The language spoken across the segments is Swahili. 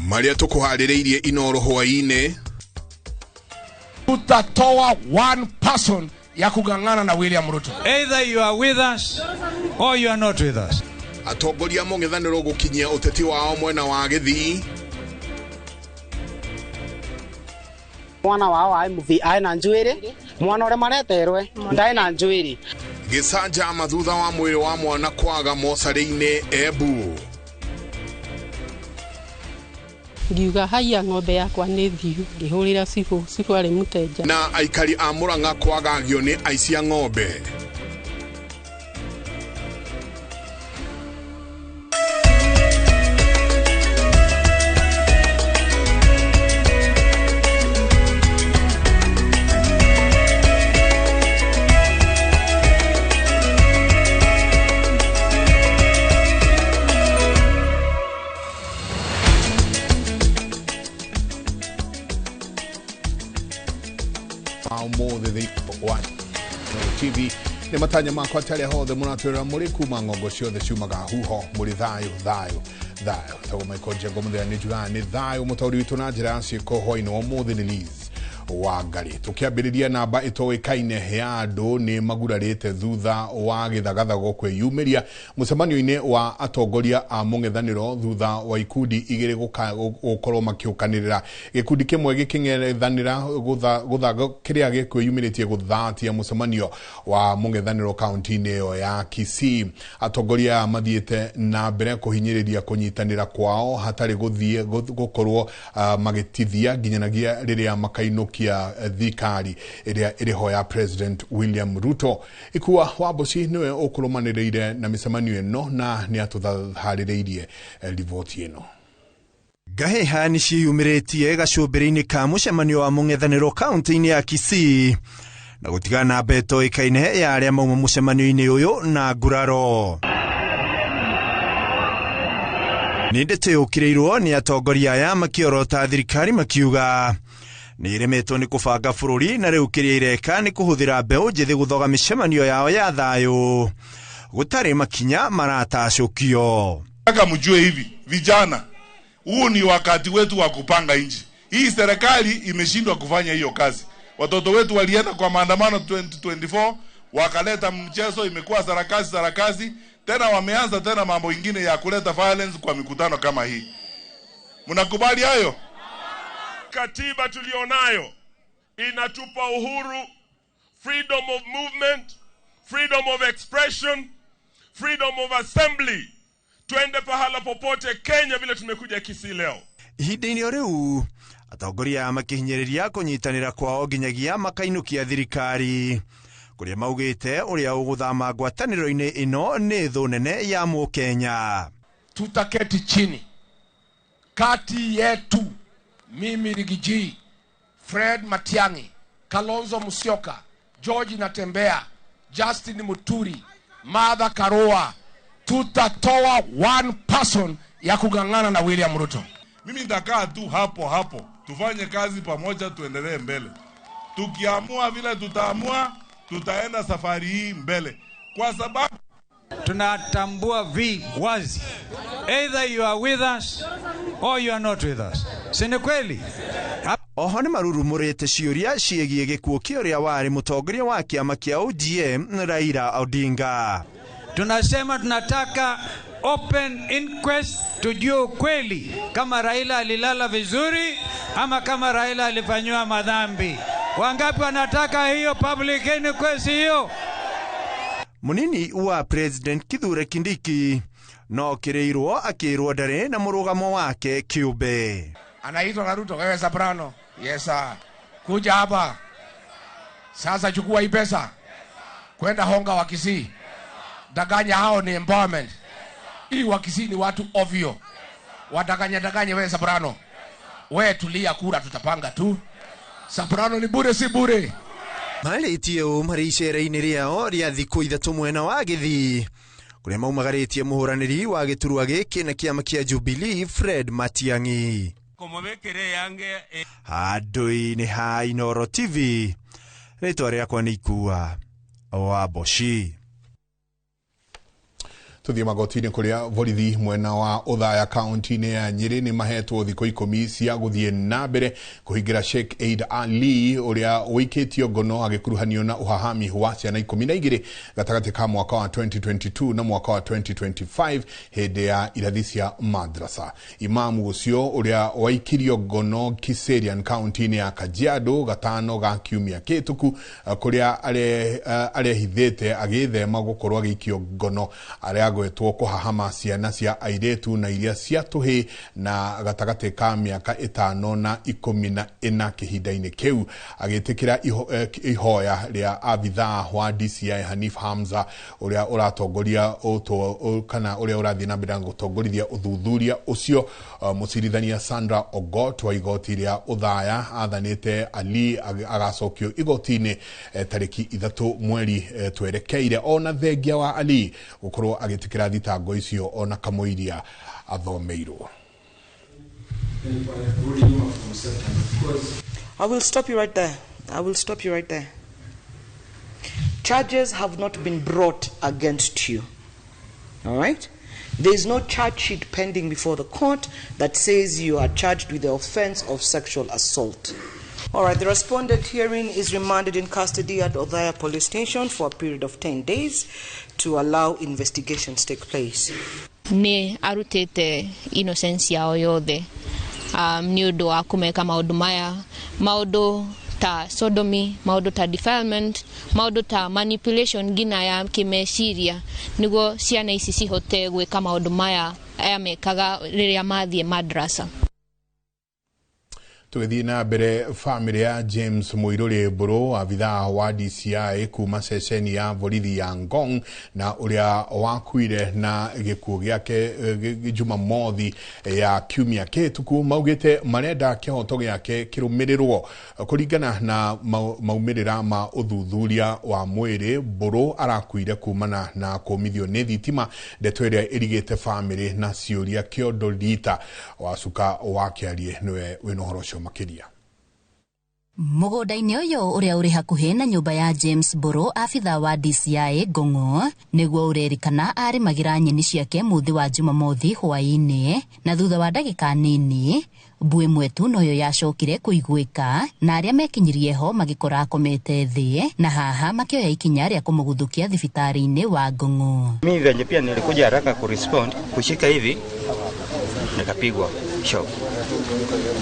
Maria tukuharireirie inoro hwaine. Tutatoa one person ya kugangana na William Ruto. Either you are with us or you are not with us. Atongoria mung'ethaniro gukinyia uteti wao mwena wa Githii. Mwana wao aina njuiri, mwana ore mareterwe ndaina njuiri. Gicanja mathutha wa mwiri wa mwana kwaga mosari-ini Embu. Ngiuga haiya ng'ombe yakwa nĩ thiu, ngĩhũrĩra cibu arĩ mũteja. Na aikari a Murang'a kwagagio nĩ aici a ng'ombe. TV ni matanya makwa tele hothe munatwira muri kuma ngongo ciothe ciumaga huho muri thayo tago Michael Njengo muthia ni juga ni thayo mutauri witu na njira ciiko hoino umuthi ni Liz Wangari tukiambiriria namba itoikaine ya andu ni magurarite thutha wa githagathago kwiyumiria mucemanio-ini wa atongoria a mung'ethaniro thutha wa ikundi igiri gukorwo makiukanirira gikundi kimwe giking'ethanira guthaga kiria gikwiyumiritie guthatia mucemanio wa mung'ethaniro kaunti-ini yo ya Kisii. Atongoria mathiete na mbere kuhinyiriria kunyitanira kwao hatari guthie gukorwo magitithia ginyanagia riria makaino kia thikari iriho ya President William Ruto. Ikuwa Waboci niwe ukurumaniriire na micemanio eno na ni atuthaririirie riboti eno. Gaheha ni ciyumiritie gacumbiri-ini ka mucemanio wa mung'ethaniro kaunti-ini ya Kisii na gutigana beto ikaine ya aria mauma mucemanio-ini uyu na nguraro. Nindete ukireirwo ni atongoria aya makiorota thirikari makiuga ni iremetwo ni kubanga bururi na riu kiria ireka ni kuhuthira mbeu njithi guthoga micemanio yao ya thayo gutari makinya maratacukio. Nataka mjue hivi vijana, huu ni wakati wetu wa kupanga nchi. Hii serikali imeshindwa kufanya hiyo kazi. Watoto wetu walienda kwa maandamano 2024 wakaleta mchezo, imekuwa sarakasi tena wameanza tena mambo ingine ya kuleta violence kwa mikutano kama hii. Mnakubali hayo? Katiba tulionayo inatupa uhuru, freedom of movement, freedom of expression, freedom of assembly. Tuende pahala popote Kenya vile tumekuja Kisii leo. Ihinda-ini riu atongoria makihinyiriria kunyitanira kwao nginyagia makainukia thirikari kuria maugite uria uguthama ngwataniro-ini ino ni thu nene ya Mukenya. Tutaketi chini kati yetu, mimi Rigiji, Fred Matiang'i, Kalonzo Musyoka, George Natembea, Justin Muturi, Martha Karua. Tutatoa one person ya kugangana na William Ruto. Mimi nitakaa tu hapo tufanye kazi pamoja, tuendelee mbele. Tukiamua vile tutaamua, tutaenda safari hii mbele, kwa sababu tunatambua wazi, either you are with us or you are not with us. Sini kweli? Oho ni marurumurite ciuria ciegie gikuo kiuria wari mutongoria wa kiama kia ODM Raila Odinga. Tunasema tunataka open inquest, tujue ukweli kama Raila alilala vizuri ama kama Raila alifanywa madhambi. Wangapi wanataka hiyo public inquest hiyo? Munini wa President Kithure Kindiki no kireirwo akirwo ndare na murugamo wake kiumbe. Anaitwa na Ruto, wewe Soprano. Yes sir. Kuja hapa. Sasa chukua hii pesa. Kwenda honga wa Kisii. Daganya hao ni empowerment. Hii wa Kisii ni watu ovyo. Wadaganya wewe Soprano. Wewe tulia, kura tutapanga tu. Soprano ni bure si bure. Malitie mari icera-ini riao ria thiku ithatu mwena wa Githii kuria maumagaritie muhuraniri wa giturwa giki na kiama kia Jubilee Fred Matiang'i. Handũ-inĩ ha Inoro TV, rĩtwa rĩakwa nĩ Ikua Waboci. tuthie magotini kuria borithi mwena wa Othaya kaunti-ini ya Nyeri ni mahetwo thikũ 10 cia guthie na mbere kuhingira Sheikh Eid Ali uria wikitio ngono agikuruhanio na uhahami wa ciana 12 gatagati ka mwaka wa 2022 na mwaka wa 2025 hindi ya irathi cia madrasa. Imamu ucio uria waikirio ngono Kiserian kaunti-ini ya Kajiado gatano ga kiumia kituku kuria arehithite agithema gukorwo agikio ngono aria agwetwo kuhahama ciana cia airetu na iria cia tuhi na gatagati ka miaka 5 na 14 kihinda-ini kiu agitikira ihoya ria abitha wa DCI Hanif Hamza uria uratongoria kana uria urathi na mbere gutongorithia uthuthuria ucio. Mucirithania Sandra Ogot wa igoti ria Othaya athanite Ali agacokio igoti-ini tariki 3 mweri twerekeire ona thengia wa Ali gukorwo agitikira thitango icio ona kamuiria athomeirwo. I will stop you right there. Charges have not been brought against you. All right? There is no charge sheet pending before the court that says you are charged with the offense of sexual assault. All right, the respondent hearing is remanded in custody at Othaya police station for a period of 10 days to allow investigations take place. Ni arutete innocence yao yothe ni undu wa kumeka maundu maya, maundu ta sodomy, maundu ta defilement, maundu ta manipulation gina ya kimeciria niguo ciana ici cihote gwika maundu maya aya mekaga riria mathie madrasa. Tugithi na mbere family ya James Muiruri Mburu abitha wa DCI kuma ceceni ya borithi ya Ngong na uria wakuire na gikuo giake Jumamothi ya kiumia kituku maugite marenda kihoto giake kirumirirwo kuringana na maumirira ma uthuthuria wa mwiri. Mburu arakuire kumana na kumithio ni thitima ndeto iria irigite family na ciuria kiondo Rita wacuka wakiarie niwe winohoro makiria. Mugonda-ini uyu uria uri hakuhi na nyumba ya James Mburu abitha wa DCI Ngongo niguo urerikana ari magira nyeni ciake muthi wa Jumamothi hwaini na thutha wa ndagika nini mbui mwetu noyo yacokire kuiguika na aria mekinyirie ho magikora akomete thi na haha makioya ikinya ria kumuguthukia thibitari-ini wa Ngongo. Mimi venye pia nilikuja haraka kurespond kushika hivi nikapigwa shock.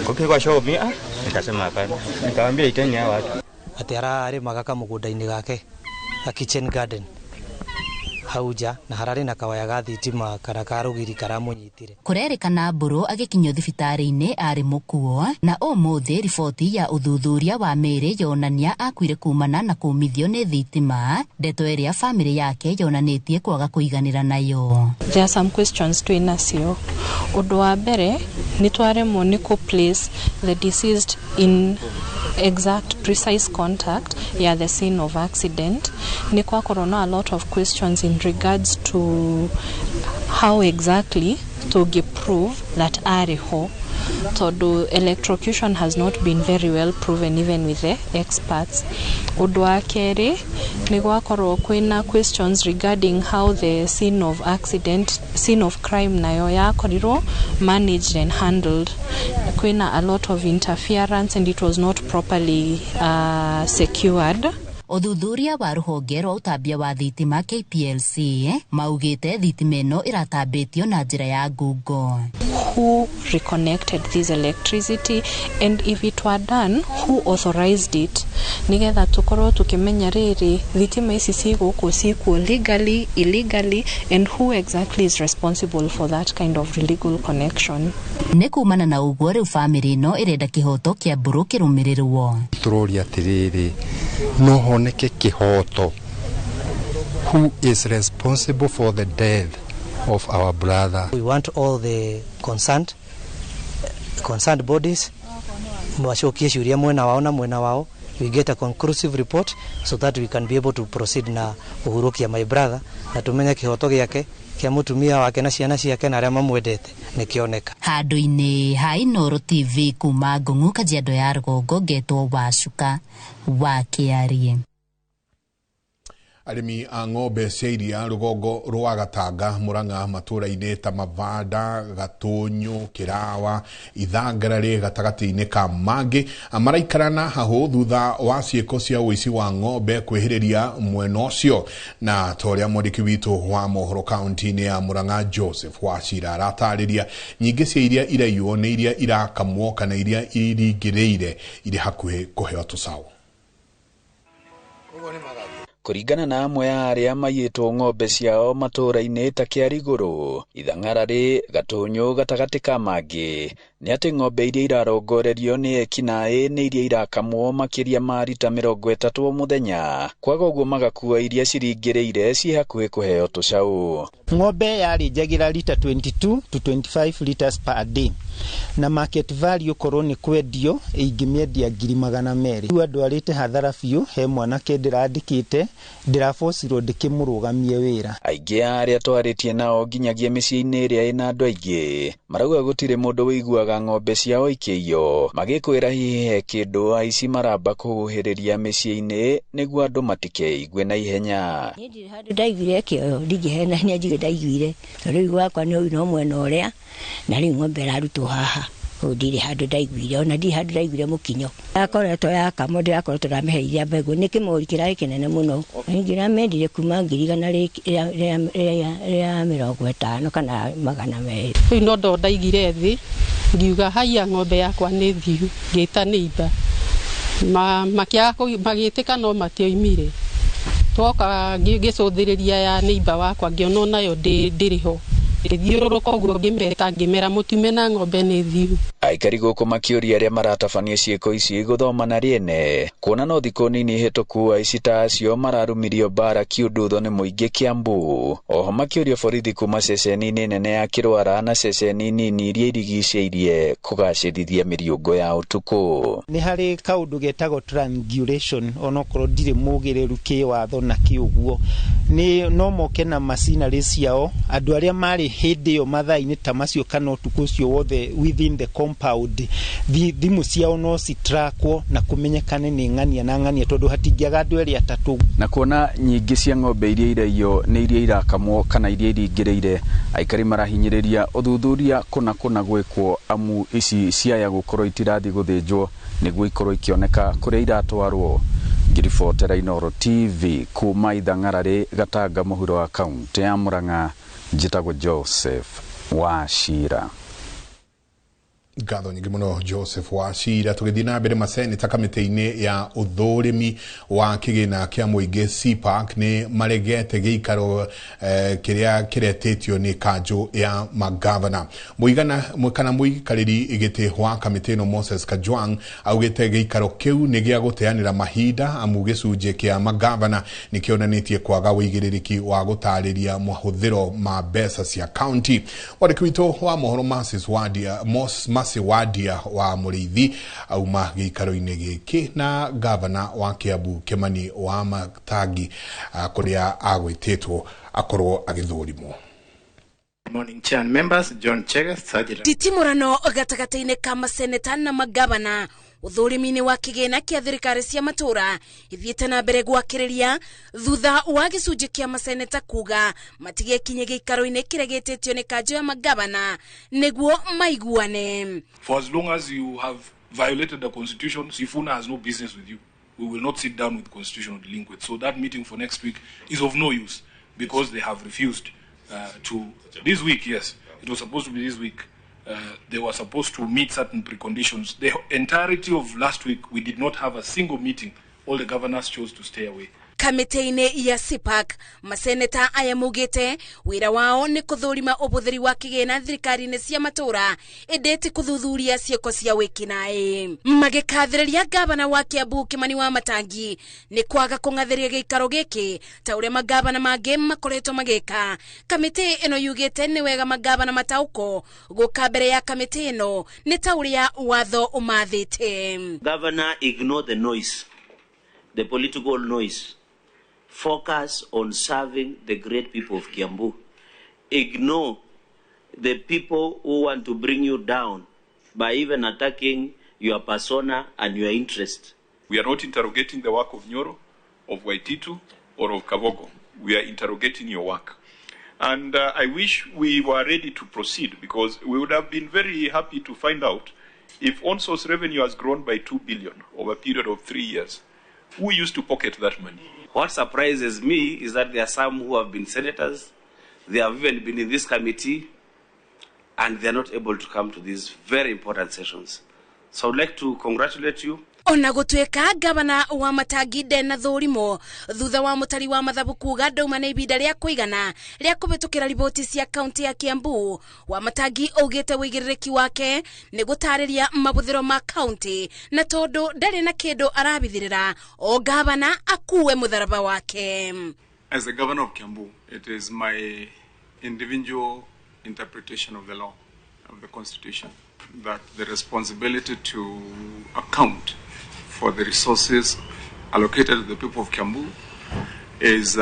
Kupigwa shock mimi nikasema hapana. Nikamwambia iteni hawa watu. Ati arari magaka mugunda-ini gake a kitchen garden. Hauja na harari na kawaya gathi tima karakarugiri karamunyitire. Kurerikana Mburu agikinyio thibitari-ini ari mukuo na umuthi riboti ya uthuthuria wa miri yonania akuire kumana na kumithio ni thitima ndeto iria family yake yonanitie kwaga kuiganira nayo. There are some questions to inacio. Undu wa mbere ni twaremwo ni ku place the deceased in exact precise contact ya the scene of accident. Ni kwa corona a lot of questions in regards to how exactly to prove that ariho. Todo electrocution has not been very well proven even with the experts. Undu wa keri ni gwakorwo kwina questions regarding how the scene of crime nayo yakorirwo managed and handled. Kwina a lot of interference and it was not properly secured. Uthuthuria wa ruhonge rwa utambia wa thitima KPLC maugite thitima ino iratambitio na njira ya ngungo. Who reconnected this electricity and if it were done, who authorized it? Nigetha tukorwo tukimenya riri thitima ici ciguo legally, illegally, and who exactly is responsible for that kind of illegal connection. Ni kumana na uguo riu family ino irenda kihoto kia Mburu kirumirirwo. Turoria tiriri no honeke kihoto. Who is responsible for the death of our brother? We want all the concerned bodies mwashokie shuria mwena wao. We get a conclusive report so that we can be able to proceed na uhurukia my brother na tumenya kihoto giake kia mutumia wake na ciana ciake na aria mamwendete nikioneka. Handu-ini ha Inooro TV kuma Ngongo Kajiado ya Rugongo ngetwo Wacuka wakiarie. arimi a ng'ombe cia iria rugongo rwa Gatanga Murang'a matura-inĩ ta Mavanda, Gatunyu, Kirawa, Ithangarari gatagati-inĩ ka mangĩ maraikarana hahu thutha wa ciĩko cia ũici wa ng'ombe kwĩhĩrĩria mwena ũcio. Na toria mwandĩki witũ wa mohoro kaunti-inĩ ya Murang'a Joseph Wachira aratarĩria nyingĩ cia iria iraiywo nĩ iria irakamwo kana iria iringĩrĩire irĩ hakuhĩ kũheo tũcaũ. Kuringana na amwe ya arĩa maiyĩtwo ng'ombe ciao matũra-inĩ ta Kĩarigũrũ, Ithangarari, Gatunyu gatagati ka mangĩ, nĩ atĩ ng'ombe iria irarongorerio nĩ ekinaĩ nĩ iria irakamwo makĩria ma rita 30 o mũthenya, kwaga ũguo magakua iria ciringĩrĩire ciĩ hakuhĩ kũheo tũcaũ. Ng'ombe yarĩnjagĩra lita 22 to 25 liters per day na market value korwo nĩ kwendio ingĩmĩendia 200,000. Rĩu andwarĩte hathara biũ, he mwanake ndĩrandĩkĩte ndĩrabocirwo ndĩkĩmũrũgamie wĩra. Aingĩ arĩa twarĩtie nao nginyagia mĩciĩ-inĩ ĩrĩa ĩna andũ aingĩ marauga gũtirĩ mũndũ wĩiguaga ng'ombe ciao ikĩiywo, magĩkwĩra hihi he kĩndũ aici maramba kũhuhĩrĩria mĩciĩ-inĩ nĩguo andũ matikeigue na ihenya. Niĩ ndirĩ handũ ndaiguire kĩoyo, ndingĩhenania njige ndaiguire, rĩu gwakwa nĩ ũyũ no mwena ũrĩa na rĩu ng'ombe ĩrarutwo haha. Ndirĩ handũ ndaiguire, ona ndirĩ handũ ndaiguire mũkinyo. Yakoretwo yakamo ndĩrakoretwo ndamĩheire mbegũ, nĩ kĩmori kĩrarĩ kĩnene mũno. Ngiramendire kuma 150 kana 200. Rĩu no ndo ndaigire thĩ ngiuga haiya ng'ombe yakwa nĩ thiu, ngĩta neighbor magĩtĩka no matioimire. Twoka ngĩcũthĩrĩria ya neighbor wakwa ngĩona nayo ndĩrĩho. Thiũrũrũka ũguo ngĩmera mũtume na ng'ombe nĩ thiu. Aikari gũkũ makĩũria arĩa maratabania ciĩko ici gũthoma na rĩene, kuona no thikũ nini hĩtũku aici ta acio mararumirio mbara Kiundutho nĩ mũingĩ Kiambu. Oho makĩũria borithi kuma ceceni-inĩ nene ya Kĩrwara na ceceni nini iria irigicĩirie kũgacĩrithia mĩriũngo ya ũtukũ. Nĩ harĩ kaũndũ getagwo triangulation, onokorwo ndirĩ mũgĩrĩru kĩwatho na kĩũguo, no moke na macinarĩ ciao, andũ arĩa marĩ hĩndĩ ĩyo mathaa-inĩ ta macio kana ũtukũ ũcio wothe within the compound, thimũ ciao no citrakwo na kũmenyekane nĩ ng'ania na ng'ania, tondũ hatingĩaga andũ erĩ atatũ. Na kuona nyingĩ cia ng'ombe iria iraiywo nĩ iria irakamwo kana iria iringĩrĩire, aikari marahinyĩrĩria ũthuthuria kũna gwĩkwo amu ici ciaya gũkorwo itirathiĩ gũthĩnjwo nĩguo ikorwo ikĩoneka kũrĩa iratwarwo. Ngiribotera Inooro TV kuma Ithangarari, Gatanga, mũhuro wa kaunti ya Murang'a, njĩtagwo Joseph Wachira. Ngatho nyingĩ mũno Joseph Wachira. Tũgĩthiĩ na mbere, maseneta kamĩtĩ-inĩ ya ũthũrĩmi wa kĩgĩna kĩa mũingĩ CPAC nĩ maregete gĩikaro kĩrĩa kĩretĩtio nĩ kanjũ ya magavana. Mũikarĩri gĩtĩ wa kamĩtĩ ĩno Moses Kajwang augĩte gĩikaro kĩu nĩ gĩa gũteanĩra mahinda amu gĩcunjĩ kĩa magavana nĩ kĩonanĩtie kwaga wĩigĩrĩrĩki wa gũtarĩria mahũthĩro ma mbeca cia county. Mwandĩki witũ wa mohoro Masi Wadia wa Mũrĩithi auma gĩikaro-inĩ gĩkĩ na gavana wa Kiambu Kimani wa Matangi kũrĩa agwĩtĩtwo akorwo agĩthũrimwo. Morning Chair and members, John Chege, Sergeant. Titimurano gatagata-inĩ ka maseneta na magavana uthũrĩmi-inĩ wa kĩgĩna kĩa thirikari cia matũra ithiĩte na mbere gwakĩrĩria thutha wa gĩcunjĩ kĩa maseneta kuga matigekinye gĩikaro-inĩ kĩrĩa gĩtĩtio nĩ kanjũ ya magavana nĩguo maiguane. For as long as you have violated the constitution, Sifuna has no business with you. We will not sit down with the constitutional delinquents. So that meeting for next week is of no use because they have refused to this week. Yes, it was supposed to be this week. They were supposed to meet certain preconditions. The entirety of last week, we did not have a single meeting. All the governors chose to stay away. Kamĩtĩ-inĩ ya CPAC maseneta aya mugĩte wĩra wao nĩ kũthũrima ũbũthĩri wa kĩgĩna thirikari-inĩ cia matũra ĩndĩti kũthuthuria ciĩko cia wĩkinaĩ. Magĩkathĩrĩria gavana wa Kiambu Kimani wa Matangi nĩ kwaga kũng'athĩria gĩikaro gĩkĩ ta ũrĩa magavana mangĩ makoretwo magĩka. Kamĩtĩ ĩno yugĩte nĩ wega magavana mataũko gũka mbere ya kamĩtĩ ĩno nĩ ta ũrĩa watho ũmathĩte. Governor, ignore the noise, the political noise. Focus on serving the great people of Kiambu. Ignore the people who want to bring you down by even attacking your persona and your interest. We are not interrogating the work of Nyoro, of Waititu, or of Kabogo. We are interrogating your work. And I wish we were ready to proceed, because we would have been very happy to find out if on-source revenue has grown by 2 billion over a period of 3 years. Who used to pocket that money? What surprises me is that there are some who have been senators, they have even been in this committee, and they are not able to come to these very important sessions. So I would like to congratulate you. Ona gutweka gavana wa Matangi Dena Thurimo thutha wa mutari wa mathabu kuga ndauma na ibinda ria kuigana ria kubitukira riboti cia kaunti ya Kiambu. Wa Matangi augite wigiriki wake ni gutariria mabuthiro ma kaunti na tondu ndari na kindu arabithirira o gavana akuwe mutharaba wake. As the governor of Kiambu, it is my individual interpretation of the law, of the constitution, that the responsibility to account for the resources allocated to the people of Kiambu is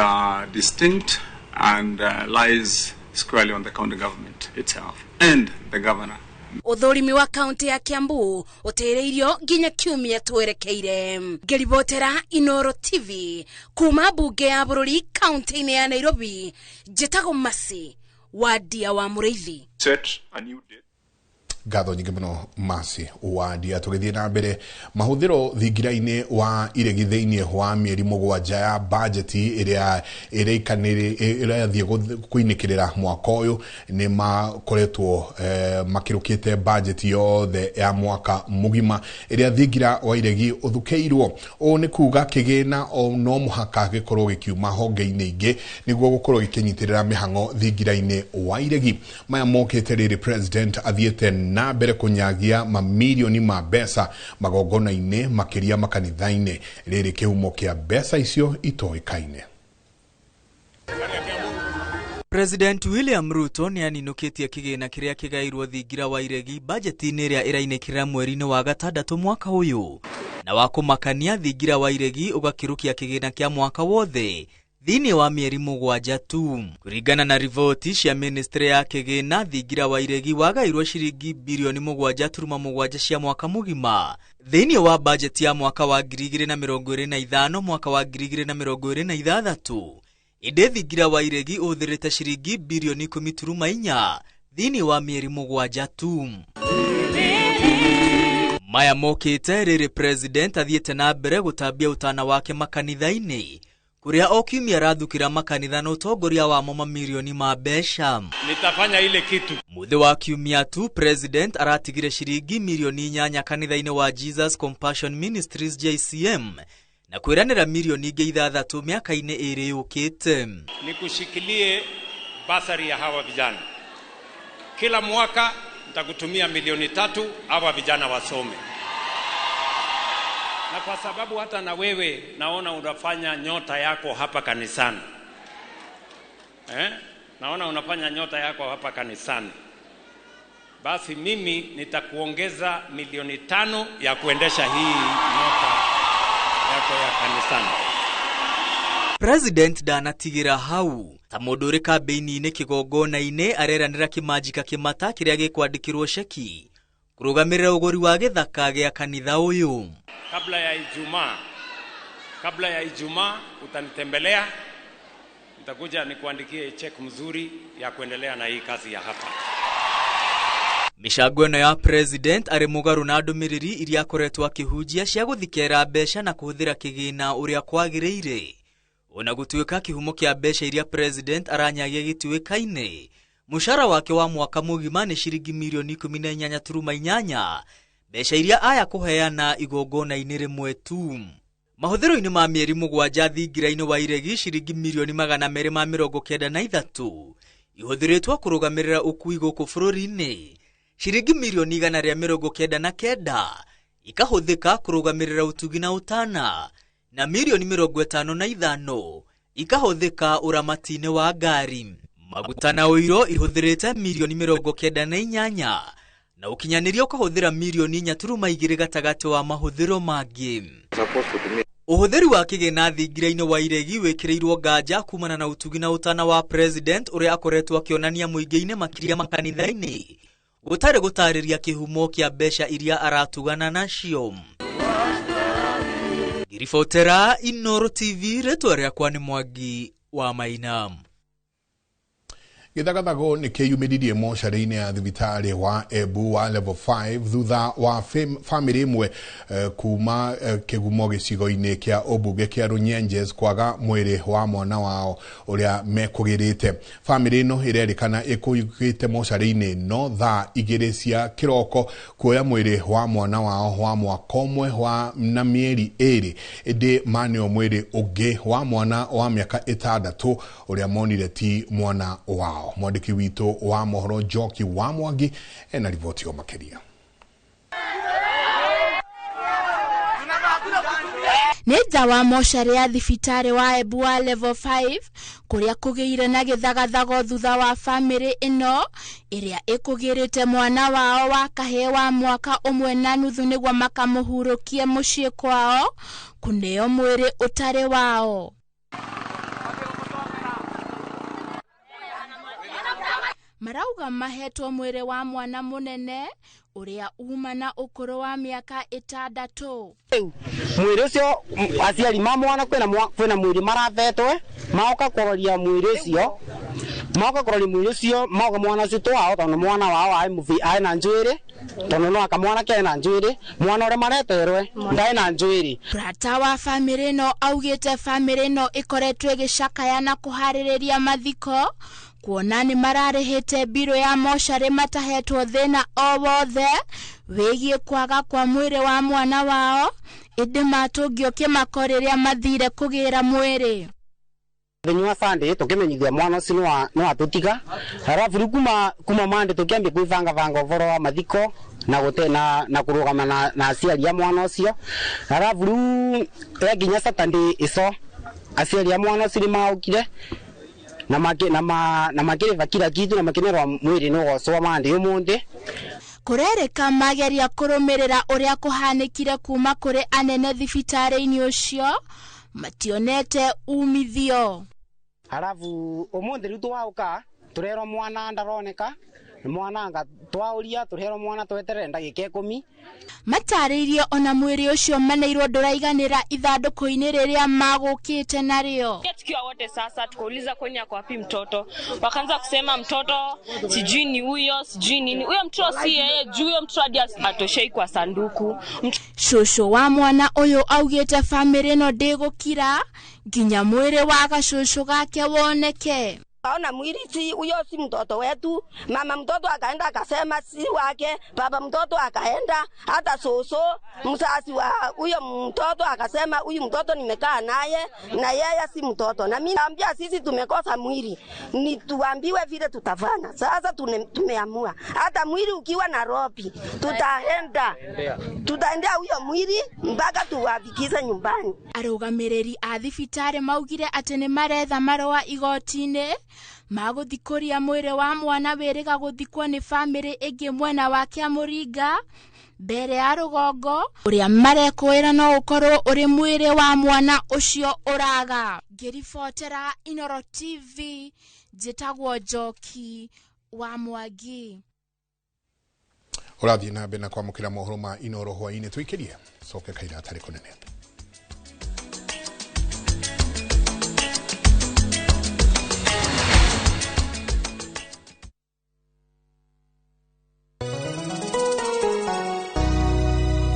distinct and lies squarely on the county government itself and the governor. Uthurimi wa kaunti ya Kiambu utireirio nginya kiumia twerekeire. Ngeribotera Inoro TV kuma bunge ya bururi kaunti ya Nairobi. Jetago Masi wadia wa Muriithi. Set a new date. Gatho nyingi muno Masi wadia tugithie na mbere mahuthiro thingiraine wa iregi thiini wa mieri mugwanja ya budget iria irathie kuinikirira mwaka uyu ni makoretwo makirukite budget yothe ya mwaka mugima iria thingira wa iregi uthukeirwo. O ni kuga kigina o no muhaka gikorwo gikiuma honge-ini ingi niguo gukorwo gikinyitirira mihango thingiraine wa iregi. Maya mokite riri president athiete na mbere kunyagia mamilioni ma besa magogona-ini makiria makanitha-ini. Riri kihumo kia besa icio itoikaine. President William Ruto ni aninukitie kigina kiria kigairwo thingira wa iregi budget-ini iria irainikira mweri-ini wa gatandatu mwaka uyu, na wa kumakania thingira wa iregi ugakirukia kigina kia mwaka wothe thini wa mieri mugwanja tu. Kuringana na rivoti cia ministry ya kigina, thingira wa iregi wagairwo ciringi bilioni 7.7 cia mwaka mugima thini wa budget ya mwaka wa 2025 mwaka wa 2026. Inde thingira wa iregi uthirite ciringi bilioni 10.4 thini wa mieri mugwanja tu. Maya mokite riri president athiete na mbere gutambia utana wake makanitha-ini kuria okiumia arathukira makanitha na utongoria wa mamilioni ma mbeca. Nitafanya ile kitu. Muthe wa kiumia tu president aratigire ciringi milioni 8 kanitha-ini wa Jesus Compassion Ministries JCM na kwiranira milioni 6 miaka-ini iri yukite. Nikushikilie basari ya hawa vijana. Kila mwaka nitakutumia milioni 3 hawa vijana wasome. Na kwa sababu hata na wewe naona unafanya nyota yako hapa kanisani. Naona unafanya nyota yako hapa kanisani. Basi mimi nitakuongeza milioni 5 ya kuendesha hii nyota yako ya kanisani. President danatigira hau ta mundu uri kambeini-ini kigongona-ini areranira kimajika kimata kiria gikwandikirwo sheki kurugamirira uguri wa githaka gia kanitha uyu. Kabla ya Ijumaa utanitembelea, nitakuja nikuandikie check mzuri ya kuendelea na hii kazi ya hapa. Mishago ya president ari mugaru na ndumiriri iria akoretwo akihujia cia guthikera mbeca na kuhuthira kigina uria kwagiriire. Ona gutuika kihumo kia mbeca iria president aranyagia gituikaine. Mushara wake wa mwaka mugima ni ciringi milioni 18.8 mbeca iria aya kuheana igongona-ini rimwe tu. Mahuthiro-ini ma mieri mugwanja thingira-ini wa iregi ciringi milioni 293 ihuthiritwo kurugamirira ukui guku bururi-ini. Ciringi milioni 199 ikahuthika kurugamirira utugi na utana, na milioni 55 ikahuthika uramati-ini wa ngari. Maguta na uiro ihuthirite milioni 98 na ukinyaniria ukahuthira milioni 4.2 gatagati wa mahuthiro mangi. Uhuthiri wa kigina thingira-ini wa iregi wikirirwo nganja kumana na utugi na utana wa president uria akoretwo akionania muingi-ini makiria makanitha-ini gutari gutariria kihumo kia mbeca iria aratugana nacio. Ngiribotera Inooro TV retwa rĩakwa nĩ Mwangi wa Maina. Githagathago nĩ kĩyumĩririe mocarĩ-inĩ ya thibitarĩ wa Embu wa level 5 thutha wa family imwe kuma kĩgumo gĩcigo-inĩ kĩa ũmbunge kĩa Runyenjes kwaga mwĩrĩ wa mwana wao ũrĩa mekũgĩrĩte. Family ĩno ĩrerĩkana ĩkũigĩte mocarĩ-inĩ no thaa 2 cia kĩroko kuoya mwĩrĩ wa mwana wao wa mwaka ũmwe wa na mĩeri 2 ĩndĩ maneo mwĩrĩ ũngĩ wa mwana wa mĩaka 6 ũrĩa monire ti mwana wao. Mwandiki witũ wa mohoro Njoki wa Mwangi ena riboti o makeria. Nĩnja wa mocarĩ ya thibitarĩ wa Embu wa level 5 kũrĩa kũgĩire na gĩthagathago thutha wa family ĩno ĩrĩa ĩkũgĩrĩte mwana wao wa kahĩĩ wa mwaka ũmwe na nuthu nĩguo makamũhurũkie mũciĩ kwao kũneo mwĩrĩ ũtarĩ wao. Marauga mahetwo mwĩrĩ wa mwana mũnene ũrĩa uma na ũkũrũ wa mĩaka 6. Mwĩrĩ ũcio aciari ma mwana kwĩna mwĩrĩ marathetwe maoka kũroria mwĩrĩ ũcio maoka mwana ũcio twao tondũ mwana wao aĩ na njuĩrĩ tondũ no akamwana kena njuĩrĩ mwana ũrĩa mareterwe ndaĩ na njuĩrĩ. Brata wa family ĩno augĩte family ĩno ĩkoretwo ĩgĩcakaya na kũharĩrĩria mathiko kuona nĩ mararĩhĩte biro ya mocarĩ matahetwo thĩna o wothe wĩgiĩ kwaga kwa mwĩrĩ wa mwana wao ĩndĩ matũngio kĩmako rĩrĩa mathire kũgĩra mwĩrĩ. Thĩinĩ wa Sunday tũkĩmenyithia mwana ũcio no atũtiga arabu kuma Monday tũkĩambia kwĩbanga ũhoro wa mathiko na kũrũgama na aciari a mwana ũcio arabu rĩu nginya Saturday ico aciari a mwana ũcio nĩmaũkire na makĩrĩba kila kitu na makenerwa mwĩrĩ no gocwa Monday ũmũthĩ. Kũrerĩka mageria kũrũmĩrĩra ũrĩa kũhanĩkire kuma kũrĩ anene thibitarĩ-inĩ ũcio mationete umithio. Arabu ũmũthĩ rĩu twauka tũrerwo mwana ndaroneka mwana anga twauria tũrerwo mwana tweterere ndagĩka 10. Matarĩirie ona mwĩrĩ ũcio maneirwo ndũraiganĩra ithandũkũ-inĩ rĩrĩa magũkĩte narĩo. Tukiwa wote sasa tukauliza kwenye kwa wapi mtoto, wakaanza kusema mtoto sijui ni huyo sijui nini, huyo mtoto si yeye juu huyo mtoto hadi atoshei kwa sanduku. Shosho wa mwana ũyũ augĩte family ĩno ndĩgũkira nginya mwĩrĩ wa gacũcũ gake woneke. Kaona mwili si huyo si mtoto wetu, mama mtoto akaenda akasema si wake, baba mtoto akaenda, hata soso mzazi wa huyo mtoto akasema huyu mtoto nimekaa naye na yeye si mtoto. Na mimi naambia sisi tumekosa mwili, ni tuambiwe vile tutafanya. Sasa tumeamua hata mwili ukiwa Nairobi tutaendea huyo mwili mpaka tuwafikize nyumbani. Arũgamĩrĩri a thibitarĩ maugire atĩ nĩ maretha marũa igoti-inĩ magũthikũria mwĩrĩ wa mwana wĩrĩga gũthikwo nĩ family ĩngĩ mwena wa Kĩamũringa mbere ya rũgongo ũrĩa marekũĩra no ũkorwo ũrĩ mwĩrĩ wa mwana ũcio ũraga. Ngĩribotera Inooro TV njĩtagwo Njoki wa Mwangi. Ũrathiĩ na mbere na kwamũkĩra mohoro ma Inooro hwaĩ-inĩ twĩkĩrie coke kaira atarĩ kũnene.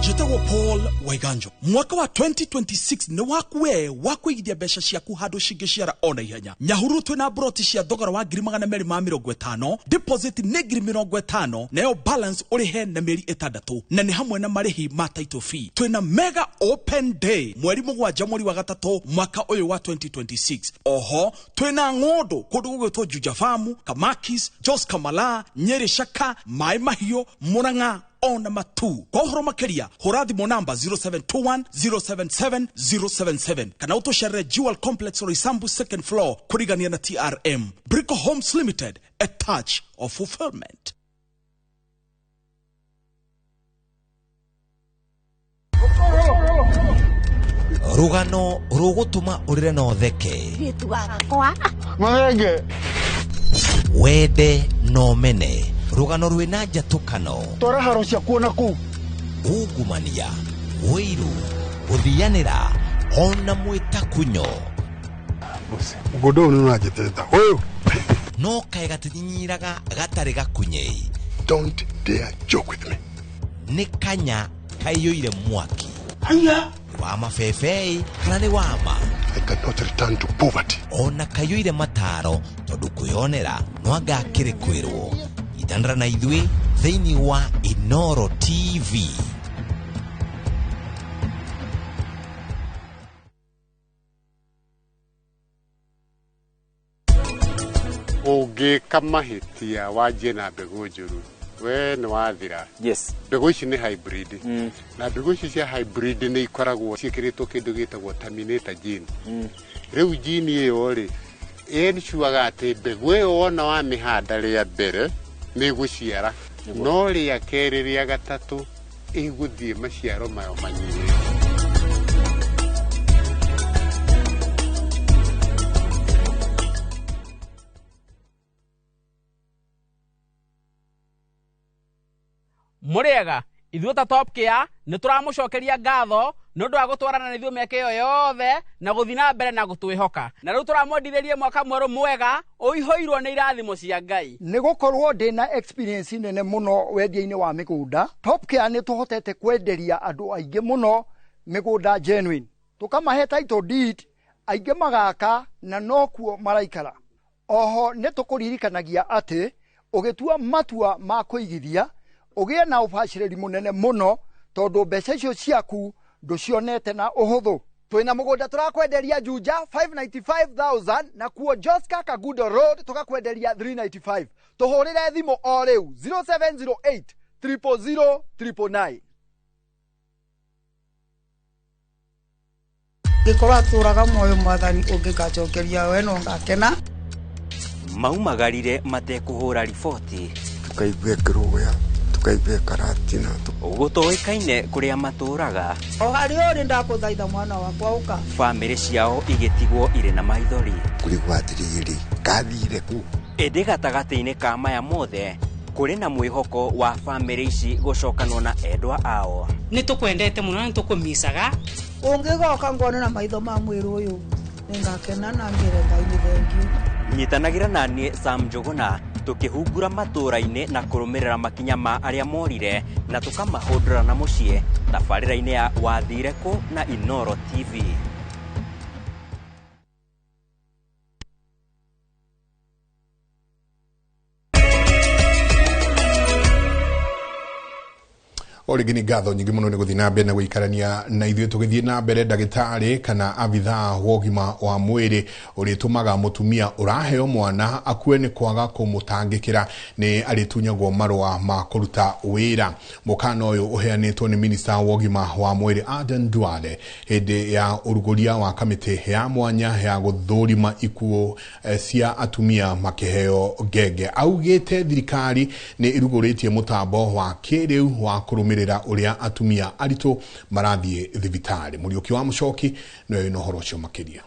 Jitagwo Paul Waiganjo. Mwaka wa 2026 ni wakuwe wakuigithia mbeca ciaku handu cingĩciara ona ihenya. Nyahururu twina broti cia thogora wa 250, deposit ni 50, nayo balance urihe na mĩeri 6 na ni hamwe na marĩhi ma title fee. Twina mega open day mweri 7 mweri wa 3 mwaka uyu wa 2026. Oho twina ng'ondo kũndũ gũgwĩtwo Juja Farm, Kamakis, Jos Kamala, Nyeri Shaka, Mai Mahiũ, Murang'a ona matu. Kwa uhoro makeria hura thimo namba 0721 077 077 kana utoshere Jewel Complex Roysambu second floor kurigania na TRM. Brico Homes Limited, a touch of fulfillment. Rugano rugutuma urire no theke Gitu gakwa Mwenge wende no mene rugano rwina njatukano twara haro cia kuona ku ungumania wiru guthianira ona mwitakunyo Godo no ajiteta. Oyo. No kae gatinyiraga gatari gakunye. Don't dare joke with me. Ni kanya kayoire mwaki. Haya. Wa mafefei kana ni wama. I cannot return to poverty. Ona kayoire mataro tondu kuyonera no agakire kwirwo. Itandra na idhui thiini wa Inoro TV. Oge kamahitia waje na mbegu njuru we ni wathira. Yes. Mbegu ici ni hybrid. Na mbegu ici cia hybrid ni ikoragwo cikiritwo kindu gitagwo terminator gene. Riu gene iyo ri enshuaga ati mbegu iyo wona wa mihanda ria mbere ni guciara no ria keri ria gatatu iguthie maciaro mayo manyinyi. Muriega ithuĩ ta Top Care nĩ tũramũcokeria ngatho nĩ ũndũ wa gũtwarana na ithuĩ mĩaka ĩyo yothe na gũthiĩ na mbere na gũtwĩhoka, na rĩu tũramwendithĩrie mwaka mwerũ mwega ũihũirwo nĩ irathimo cia Ngai. Nĩ gũkorwo ndĩna experience nene mũno wendia-inĩ wa mĩgũnda, Top Care nĩ tũhotete kwenderia andũ aingĩ mũno mĩgũnda genuine, tũkamahe title deed aingĩ magaka na nokuo maraikara. Oho nĩ tũkũririkanagia atĩ ũgĩtua matua ma kũigithia ugie na ubashiriri munene muno tondu mbeca icio ciaku nducionete na uhuthu. Twina mugunda turakwenderia Juja 595,000 na kuo Joska Kagudo Road tukakwenderia 395. Tuhurire thimu o riu 0708 000 999. Gikora turaga moyo mwathani ungikacokeria we no ngakena. Maumagarire matekuhura riboti tukaigwe kiruya tukaigwe karatina gutoikaine kuria maturaga o hari uri ndakuthaitha mwana wakwa uka family ciao igitigwo ire na maithori kurigwatiriri kathire ku ende gatagati-ini ka maya mothe kuri na mwihoko wa family ici gucokanwo na endwa ao. Ni tukwendete muno ni tukumisaga ungigoka ngone na maitho ma mwiru uyu ningakena na ngire Ngai ni thank you. Nyitanagira nani Sam Njuguna tukihungura matura-ini na kurumirira makinya ma aria morire na tukamahundura na mucie tabarira-ini ya wathire ku na Inoro TV. Origini gatho nyingi muno ni guthii na mbere na guikarania na ithuĩ tũgĩthiĩ na mbere ndagĩtarĩ kana abithaa wa ũgima wa mwĩrĩ ũrĩtũmaga mũtumia ũraheo mwana akue nĩ kwaga kũmũtangĩkĩra nĩ arĩtunyagwo marũa ma kũruta wĩra. Mũkana ũyũ ũheanĩtwo nĩ minista wa ũgima wa mwĩrĩ Aden Duale hĩndĩ ya ũrugũria wa kamĩtĩ ya mwanya ya gũthũrima ikuũ cia atumia makĩheo ngenge. Augĩte thirikari nĩ ĩrugũrĩtie mũtambo wa kĩrĩu wa kũrũmĩrĩra uria atumia arito marathie thibitari. Muriuki wa Mucoki niwe ino horo cio makiria.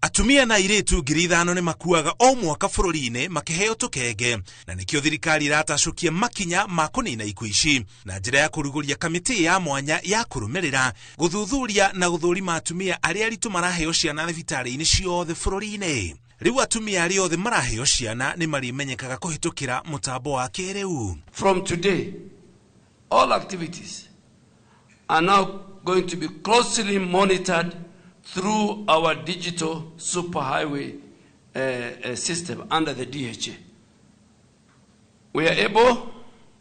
Atumia na airĩtu 5,000 nĩ makuaga o mwaka bũrũri-inĩ makĩheo tũkenge, na nĩkĩo thirikari iratacukia makinya ma kũnina ikuũ ici na njĩra ya kũrugũria kamĩtĩ ya mwanya ya kũrũmĩrĩra gũthuthuria na gũthũrima atumia arĩa aritũ maraheo ciana thibitari-inĩ ciothe bũrũri-inĩ. Riu atumia arĩa othe maraheo ciana nĩ marimenyekaga kũhĩtũkĩra mũtambo wa kĩrĩu. From today, all activities are now going to be closely monitored through our digital superhighway system under the DHA. We are able,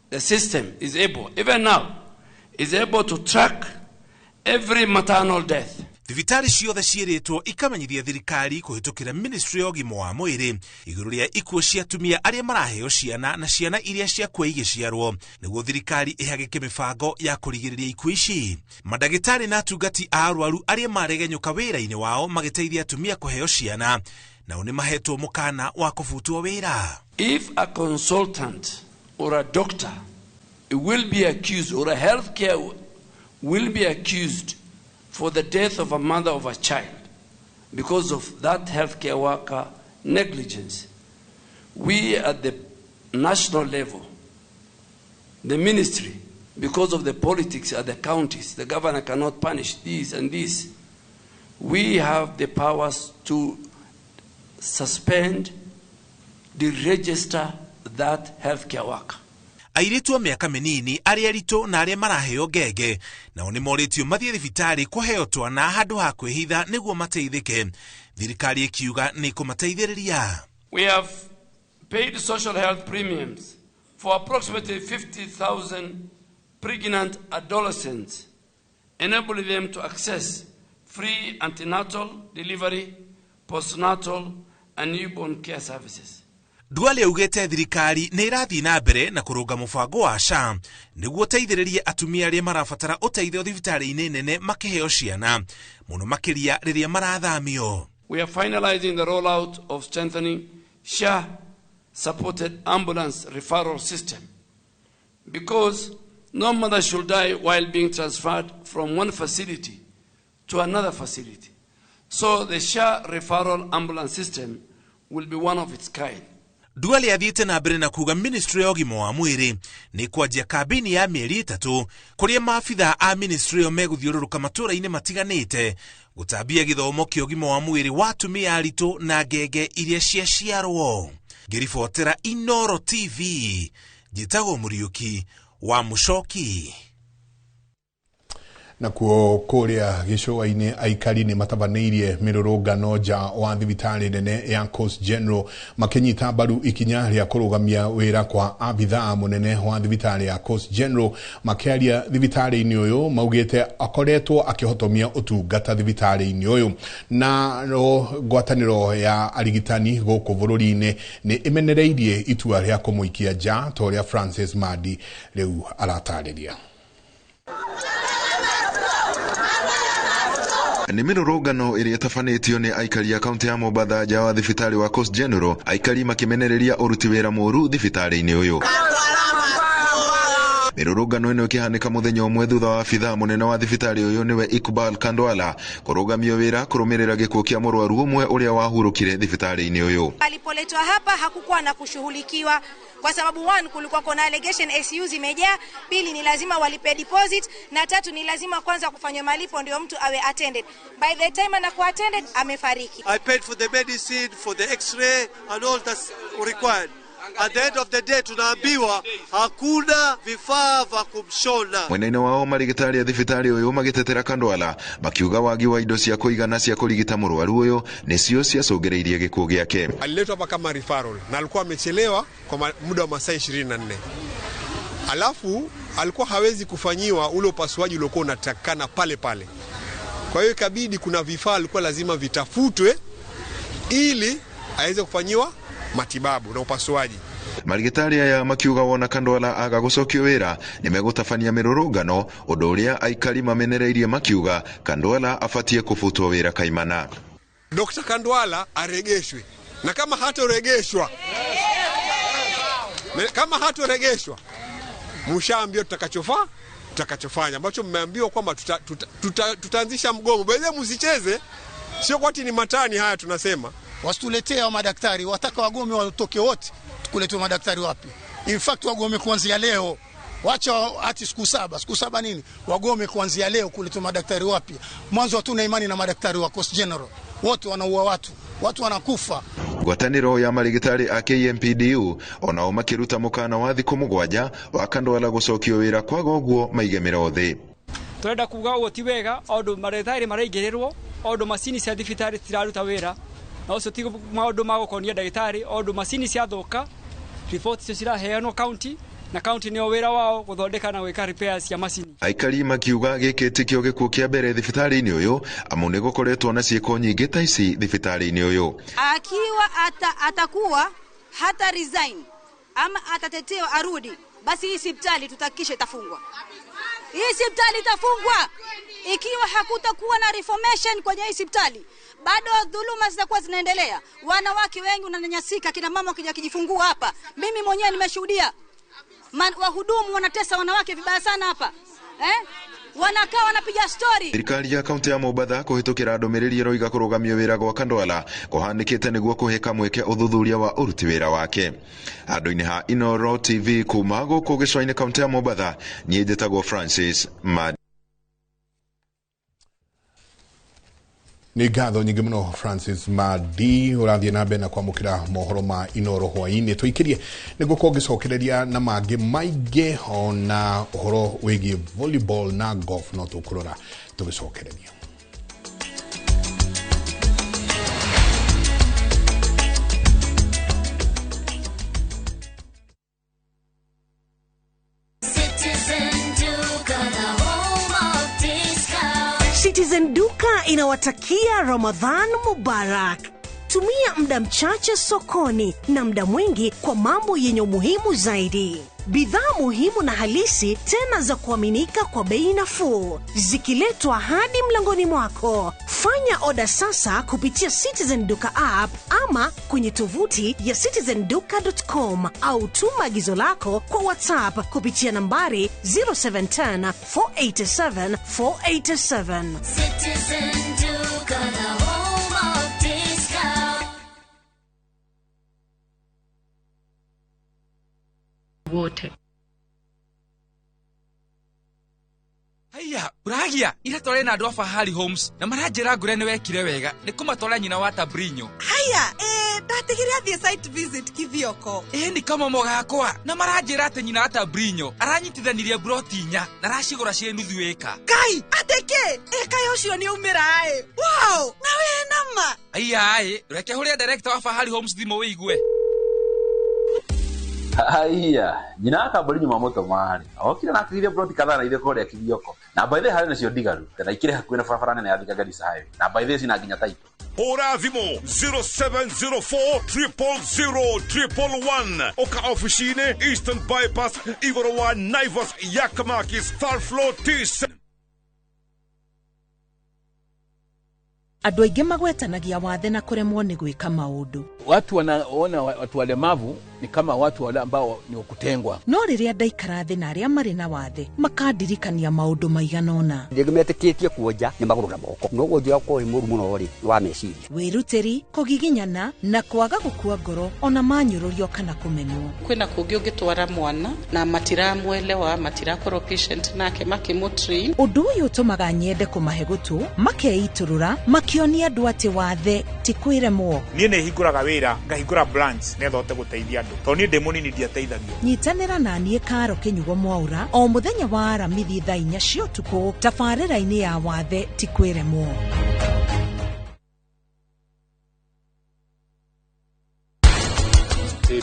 the system is able, even now, is able to track every maternal death. Thibitari ciothe ciĩrĩtwo ikamenyithia thirikari kũhĩtũkĩra ministry ya ũgima wa mwĩrĩ igũrũ rĩa ikuũ cia atumia arĩa maraheo ciana na ciana iria ciakua igĩciarwo nĩguo thirikari ĩhagĩke mĩbango ya kũrigĩrĩria ikuũ ici. Mandagĩtarĩ na atungati a arwaru arĩa maregenyũka wĩra-inĩ wao magĩteithia atumia kũheo ciana nao nĩ mahetwo mũkana wa kũbutwo wĩra. If a consultant or a doctor will be accused or a healthcare will be accused for the death of a mother of a child because of that healthcare worker negligence, we at the national level, the ministry, because of the politics at the counties, the governor cannot punish this and this, we have the powers to suspend, deregister that healthcare worker. Airitu a miaka minini aria rito na aria maraheo ngenge nao ni moritio mathie thibitari kuheo twana handu ha kwihitha niguo mateithike. Thirikari ikiuga ni kumateithiriria. We have paid social health premiums for approximately 50,000 pregnant adolescents, enabling them to access free antenatal, delivery, postnatal, and newborn care services. Duale ugete thirikari ni irathi na mbere na kurunga mubango wa SHA niguo teithiririe atumia aria marabatara uteithio thibitari-ini nene makiheo ciana muno makiria riria marathamio. We are finalizing the rollout of strengthening SHA-supported ambulance referral system because no mother should die while being transferred from one facility to another facility. So the SHA referral ambulance system will be one of its kind. Duale athiete na mbere na kuga ministry ya ũgima wa mwĩrĩ ni kwanjia kabini ya mĩeri 3 kuria maabitha a ministry yo meguthiũrũrũka matũra-inĩ matiganĩte gũtambia gĩthomo kĩa ũgima wa mwĩrĩ wa atumia aritũ na ngenge iria ciaciarwo. Ngĩribotera Inoro TV, njĩtagwo Mũriũki wa Mũcoki. Na kuo kuria gicũa-inĩ aikari ni matabanĩirie mĩrũrũngano nja wa thibitari nene ya Coast General makinyita mbaru ikinya rĩa kũrũgamia wĩra kwa abithaa mũnene wa thibitari ya Coast General. Makiaria thibitari-inĩ ũyũ maugĩte akoretwo akĩhotomia ũtungata thibitari-inĩ ũyũ na ngwatanĩro ya arigitani gũkũ bũrũri-inĩ ni imenereirie itua rĩa kũmũikia nja ta ũrĩa Francis Madi rĩu aratarĩria. Ni mirũrũngano iria tafanĩtio ni aikari ya kaunti ya Mombatha nja wa thibitari wa Coast General, aikari makimenereria uruti wĩra mũru thibitari-inĩ ũyũ. Mirũrũngano ĩno ĩkĩhanĩka mũthenya ũmwe thutha wa abithaa mũnene wa thibitari ũyũ niwe Iqbal Kandwala kũrũgamio wĩra kũrũmĩrĩra gĩkuũ kĩa mũrwaru ũmwe ũrĩa wahurũkire thibitari-inĩ ũyũ. Alipoletwa hapa hakukuwa na kushughulikiwa kwa sababu one, kulikuwa kuna allegation SU zimejaa, pili ni lazima walipe deposit, na tatu ni lazima kwanza kufanywa malipo ndio mtu awe attended. By the time anakuwa attended amefariki. I paid for the medicine, for the x-ray and all that's required. At the end of the day tunaambiwa hakuna vifaa vya kumshona. Mwena-inĩ wao marigitari ya thibitari ũyũ magĩtetera Kandwala makiuga wagi wa indo cia kũigana cia kũrigita mũrwaru ũyũ nĩcio ciacũngĩrĩirie gĩkuũ gĩake. Aliletwa hapa kama referral na alikuwa amechelewa kwa muda wa masaa 24. Alafu alikuwa hawezi kufanyiwa ule upasuaji uliokuwa unatakana pale pale. Kwa hiyo ikabidi kuna vifaa alikuwa lazima vitafutwe ili aweze kufanyiwa matibabu na upasuaji. Marigitari aya makiuga wona Kandwala aga gũcokio wĩra nĩ megũtabania mĩrũrũngano ũndũ ũrĩa aikari mamenereirie makiuga Kandwala afatie kũfutwo wĩra kaimana. Dr. Kandwala aregeshwe, na kama hatoregeshwa mshaambio tutakachofanya ambacho mmeambiwa kwamba tutaanzisha mgomo. Bado msicheze, sio kwati ni matani haya tunasema. Wasituletee wa madaktari, wataka wagome watoke wote, tukuletwe madaktari wapi? In fact wagome kuanzia leo. Wacha hati siku saba nini? Wagome kuanzia leo, kuletwe madaktari wapi? Mwanzo hatuna imani na madaktari wa Coast General. Wote wanaua watu wanakufa. Ngwatanĩro ya marigitari a KMPDU onao makiruta mukana wa thikũ 7 wa Kandwala gũcokio wĩra kwaga ũguo maigemera thĩ. Turenda kuga ũguo ti wega, ondũ marigitari maraingĩrĩrwo, ondũ macini cia thibitari tiraruta wĩra. Na ucio ti maundu ma gukonia ndagitari, ondu macini ciathuka, report cio ciraheanwo county na county nio wira wao guthondeka na gwika repairs ya macini. Aikari makiuga gĩkĩ tikio gĩkuũ kĩa mbere thibitari-inĩ ũyũ amu nĩ gũkoretwo na ciĩko nyingĩ ta ici thibitari-inĩ ũyũ. Akiwa atakuwa hata resign ama atatetewa arudi, basi hii hospitali tutakisha itafungwa. Hii hospitali itafungwa ikiwa hakutakuwa na reformation kwenye hii hospitali. Bado dhuluma zitakuwa zinaendelea. Wanawake wengi wananyanyasika, kina mama wakija kujifungua hapa. Mimi mwenyewe nimeshuhudia. Wahudumu wanatesa wanawake vibaya sana hapa. Wanakaa wanapiga story. Thirikari ya kaunti ya Mombatha kũhĩtũkĩra ndũmĩrĩri ĩroiga kũrũgamio wĩra gwa Kandwala kũhanĩkĩte nĩguo kũhĩka mweke ũthuthuria wa ũruti wĩra wake. Handũ-inĩ ha Inoro TV kuma gũkũ gĩcũa-inĩ kaunti ya Mombatha, niĩ njĩtagwo Francis Madi. Nĩ ngatho nyingĩ mũno Francis Madi ũrathiĩ na mbere na kwamũkĩra mohoro ma Inoro hwaĩ-inĩ. Tũikĩrie nĩguo kũngĩcokereria na mangĩ maingĩ ona ũhoro wĩgiĩ volleyball na golf no tũkũrora tũgĩcokereria. Citizen Duka inawatakia Ramadhan Mubarak. Tumia muda mchache sokoni na muda mwingi kwa mambo yenye umuhimu zaidi. Bidhaa muhimu na halisi tena za kuaminika kwa bei nafuu, zikiletwa hadi mlangoni mwako. Fanya oda sasa kupitia Citizen Duka app ama kwenye tovuti ya citizenduka.com au tuma agizo lako kwa WhatsApp kupitia nambari 0710 487 487. Citizen Duka, the home of discount. Wote. Haya, uragia ira tore na andu a Fahari Homes na maranjira ngure ni wekire wega ni kumatwara nyina wa Tabrinyo. Haya, ndatigire athie site visit kithioko. Ni kama mogakwa na maranjira ati nyina wa Tabrinyo aranyitithanirie broti nya na racigura cie nuthu eka. Kai, ateke, eka yocio ni umira Wow, na we nama. Haya, reke huria director wa Fahari Homes thimo wiigwe. Haya, nyina akambori nyuma moto mahari. Okire na akirire broti kadhaa na ile kore ya kithioko. Na by the hari nacio ndigaru. Kana ikire hakuina barabara nene ya Thika Garissa Highway. Na by the sina nginya title. Hora thimo 0704 000 Oka officine Eastern Bypass Igoro wa Naivas Yakamakis Third Floor T7. Andũ aingĩ magwetanagia wathe na kuremwo ni gwika maundu. Watu wanaona watu walemavu ni kama watu wale ambao ni kutengwa. No riria ndaikara thĩ na arĩa marĩ na wathe makandirikania maundu maiganona. Ndĩgĩmetĩkĩtie kuonja nĩ magũrũ na moko. No wonja kwa mũru mũno ri wa meciria. Wĩrutĩri, kũgiginyana na kwaga gũkua ngoro ona manyũrũrio kana kũmenwo. Kwĩna kũngĩ ũngĩtwara mwana na matiramwelewa, matirakorwo patient nake makĩmũtrain. Ũndũ ũyũ ũtũmaga nyende kũmahe gũtũ, makeiturũra, makionia andũ atĩ wathe ti kwĩremwo. Niĩ nĩ hingũraga wĩra, ngahingũra branch nĩgetha hote gũteithia andũ. Tondũ niĩ ndĩ mũnini ndiateithagio. Nyitanĩra na niĩ Karo Kĩnyugo Mwaura o mũthenya wa Aramithi thaa 4 cia ũtukũ tabarĩra-inĩ ya wathe ti kwĩremwo.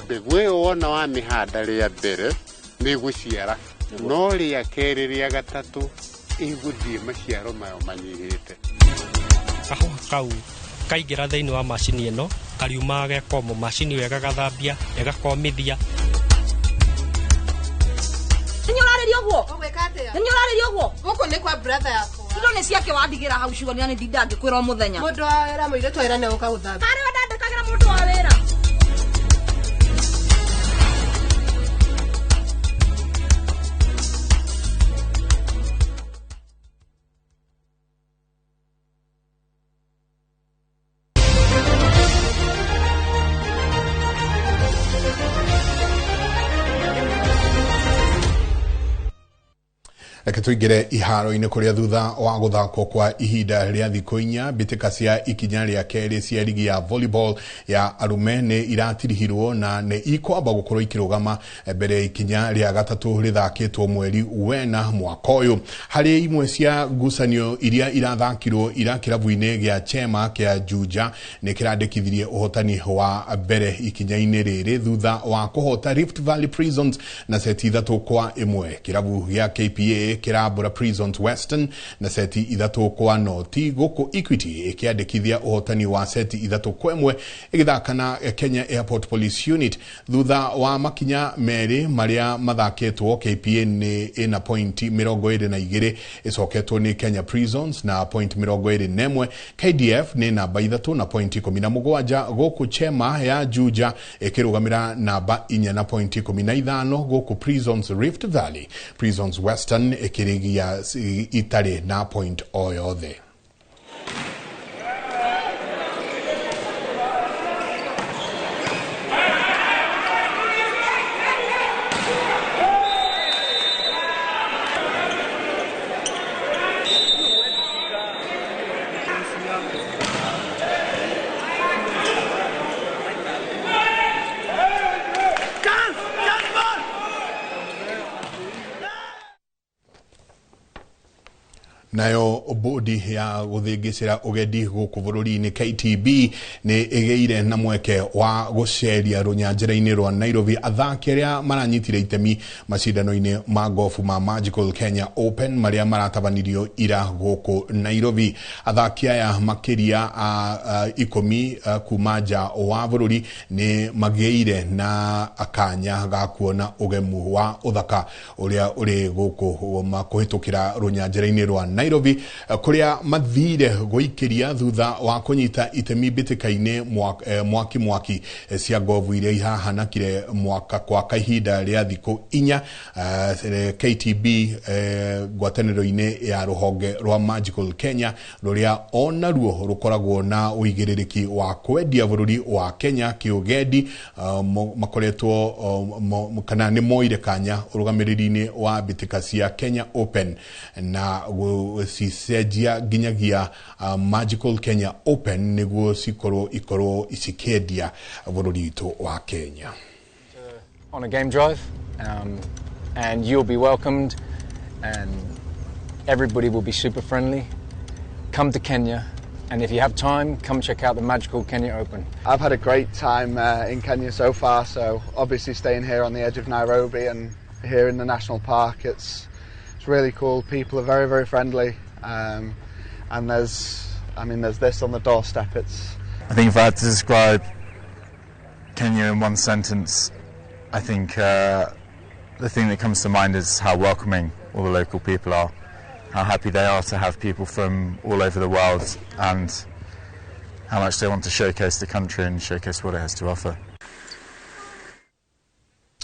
Mbegũ ĩyo wona wamĩhanda rĩa mbere nĩ gũciara, no rĩa kerĩ rĩa gatatũ ĩgũthiĩ maciaro mayo manyihĩte. Kahũa kau kaingĩra thĩinĩ wa macini ĩno kariuma gekomwo macini wega gathambia ĩgakomithia. Nĩũrarĩria ũguo? Nĩũrarĩria ũguo? Gũkũ nĩ kwa brother yakwa. Indo nĩ ciake wandigĩra hau ciugo nĩ ndinda ngĩkwĩra mũthenya. Mũndũ wa wĩra mũirĩtu wĩra nĩ ũka gũthambia. Harĩ wandandĩkagĩra mũndũ wa wĩra. Reke tũingĩre iharo-inĩ kũrĩa thutha wa gũthakwo kwa ihinda rĩa thikũ 4 mbĩtĩka cia ikinya rĩa kerĩ cia ligi ya volleyball ya arume nĩ iratirihirwo na nĩ ikwamba gũkorwo ikĩrũgama mbere ikinya rĩa gatatũ rĩthakĩtwo mweri wena mwaka ũyũ. Harĩ imwe cia ngucanio iria irathakirwo ira kĩrabu-inĩ gĩa Chema kĩa Juja nĩ kĩrandĩkithirie ũhotani wa mbere ikinya-inĩ rĩrĩ thutha wa kũhota Rift Valley Prisons na seti 3-1. Kĩrabu gĩa KPA kirabura Prisons Western na seti 3 Noti, gũkũ Equity ikiandĩkithia ũhotani wa seti 3-1 igithakana Kenya Airport Police Unit. Thutha wa makinya merĩ marĩa mathakĩtwo, KPA nĩ ina pointi 22 icoketwo nĩ Kenya Prisons na point 21. KDF nĩ namba 3 na pointi 17, gũkũ Chema ya Juja ikĩrũgamĩra namba 4 na pointi 15, gũkũ Prisons Rift Valley Prisons Western ikirigia itare na point o yothe. Nayo bodi ya guthingicira ugendi guku bururi-ini KTB ni igeire na mweke wa guceria runyanjira-ini rwa Nairobi athaki aria maranyitire itemi macindano-ini ma golf ma Magical Kenya Open maria maratabanirio ira guku Nairobi. Athaki aya makiria 10 kuma nja wa bururi ni magieire na akanya ga kuona ugemu wa uthaka uria uri guku makuhitukira runyanjira-ini rwa Nairobi kuria mathire guikiria thutha wa kunyita itemi bitikaine mwaki cia golf iria ihahanakire mwaka kwa kahinda ria thiku 4. KTB gwataniro-ini ya ruhonge rwa Magical Kenya ruria ona ruo rukoragwo na uigiririki wa kwendia bururi wa Kenya kiugendi makoretwo kana ni moire kanya urugamiriri-ini wa bitika cia Kenya Open na sisejia ginyagia Magical Kenya Open niguo ikorwo isikendia bururi itu wa Kenya. On a game drive, and you'll be welcomed, and everybody will be super friendly. Come to Kenya, and if you have time, come check out the Magical Kenya Open. I've had a great time in Kenya so far, so obviously staying here on the edge of Nairobi and here in the national park, it's really cool. People are very, very friendly, and there's this on the doorstep. I think if I had to describe Kenya in one sentence, I think the thing that comes to mind is how welcoming all the local people are, how happy they are to have people from all over the world, and how much they want to showcase the country and showcase what it has to offer.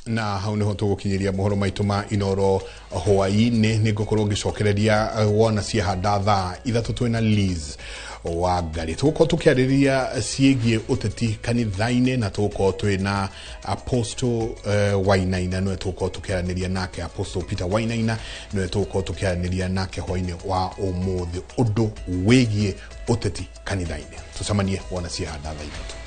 Na hau niho tugukinyiria mohoro maitu ma Inoro hwaini ni ngukorwo ngicokereria wona cia handa thaa 3 twina Liz wa ngari tuko tukiariria ciegie uteti kanitha-ini na tuko twina Apostle Wainaina no tuko tukiaraniria nake Apostle Peter Wainaina no tuko tukiaraniria nake hwaini wa umuthi undu wigie uteti kanitha-ini tucemanie wona cia handa thaa 3.